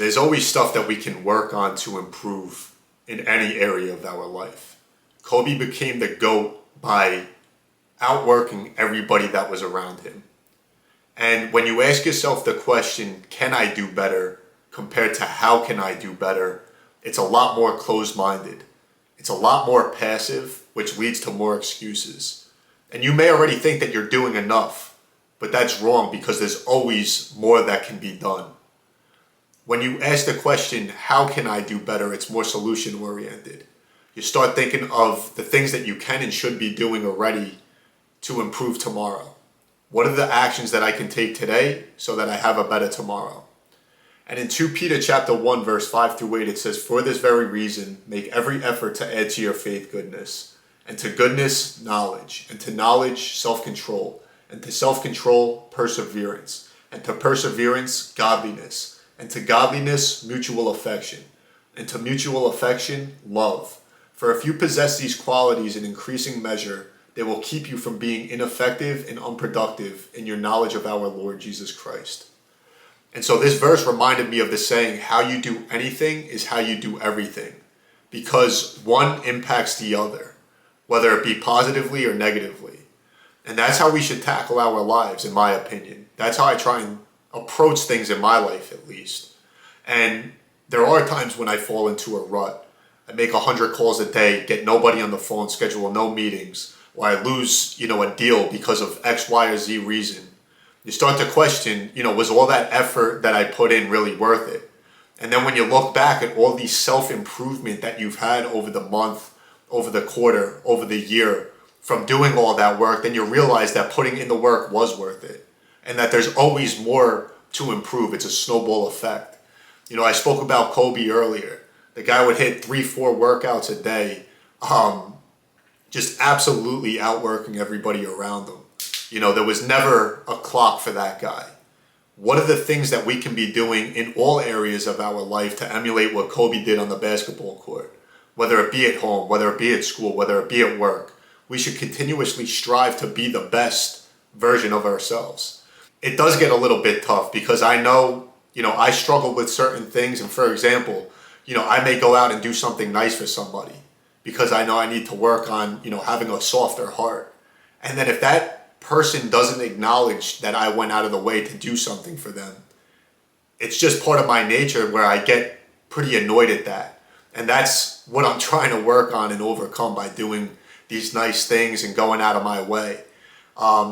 There's always stuff that we can work on to improve in any area of our life. Kobe became the GOAT by outworking everybody that was around him. And when you ask yourself the question, can I do better, compared to how can I do better, it's a lot more closed-minded. It's a lot more passive, which leads to more excuses. And you may already think that you're doing enough, but that's wrong because there's always more that can be done. When you ask the question, how can I do better, it's more solution-oriented. You start thinking of the things that you can and should be doing already to improve tomorrow. What are the actions that I can take today so that I have a better tomorrow? And in 2 Peter chapter 1, verse 5 through 8, it says, "For this very reason, make every effort to add to your faith goodness, and to goodness, knowledge, and to knowledge, self-control, and to self-control, perseverance, and to perseverance, godliness, and to godliness, mutual affection, and to mutual affection, love. For if you possess these qualities in increasing measure, they will keep you from being ineffective and unproductive in your knowledge of our Lord Jesus Christ." And so this verse reminded me of the saying, how you do anything is how you do everything, because one impacts the other, whether it be positively or negatively. And that's how we should tackle our lives, in my opinion. That's how I try and approach things in my life, at least. And there are times when I fall into a rut. I make 100 calls a day, get nobody on the phone, schedule no meetings, or I lose, a deal because of X, Y, or Z reason. You start to question, was all that effort that I put in really worth it? And then when you look back at all these self-improvement that you've had over the month, over the quarter, over the year, from doing all that work, then you realize that putting in the work was worth it. And that there's always more to improve. It's a snowball effect. I spoke about Kobe earlier. The guy would hit 3-4 workouts a day, just absolutely outworking everybody around him. There was never a clock for that guy. What are the things that we can be doing in all areas of our life to emulate what Kobe did on the basketball court? Whether it be at home, whether it be at school, whether it be at work, we should continuously strive to be the best version of ourselves. It does get a little bit tough because I know, I struggle with certain things. And for example, I may go out and do something nice for somebody because I know I need to work on, having a softer heart. And then if that person doesn't acknowledge that I went out of the way to do something for them, it's just part of my nature where I get pretty annoyed at that. And that's what I'm trying to work on and overcome by doing these nice things and going out of my way.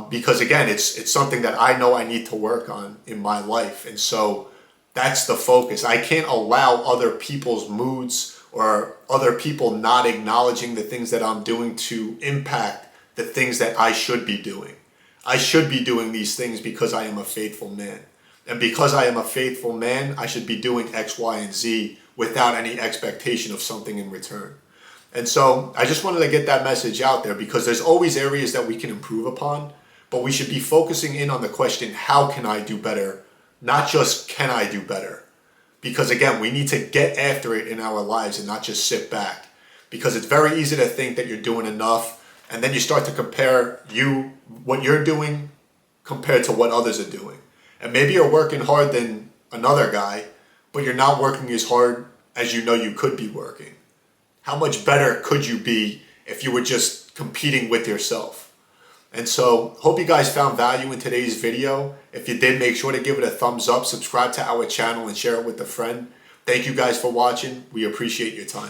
Because again, it's something that I know I need to work on in my life. And so that's the focus. I can't allow other people's moods or other people not acknowledging the things that I'm doing to impact the things that I should be doing. I should be doing these things because I am a faithful man. And because I am a faithful man, I should be doing X, Y, and Z without any expectation of something in return. And so I just wanted to get that message out there because there's always areas that we can improve upon, but we should be focusing in on the question, how can I do better? Not just, can I do better? Because again, we need to get after it in our lives and not just sit back. Because it's very easy to think that you're doing enough, and then you start to compare what you're doing compared to what others are doing. And maybe you're working hard than another guy, but you're not working as hard as you know you could be working. How much better could you be if you were just competing with yourself? And so, hope you guys found value in today's video. If you did, make sure to give it a thumbs up, subscribe to our channel, and share it with a friend. Thank you guys for watching. We appreciate your time.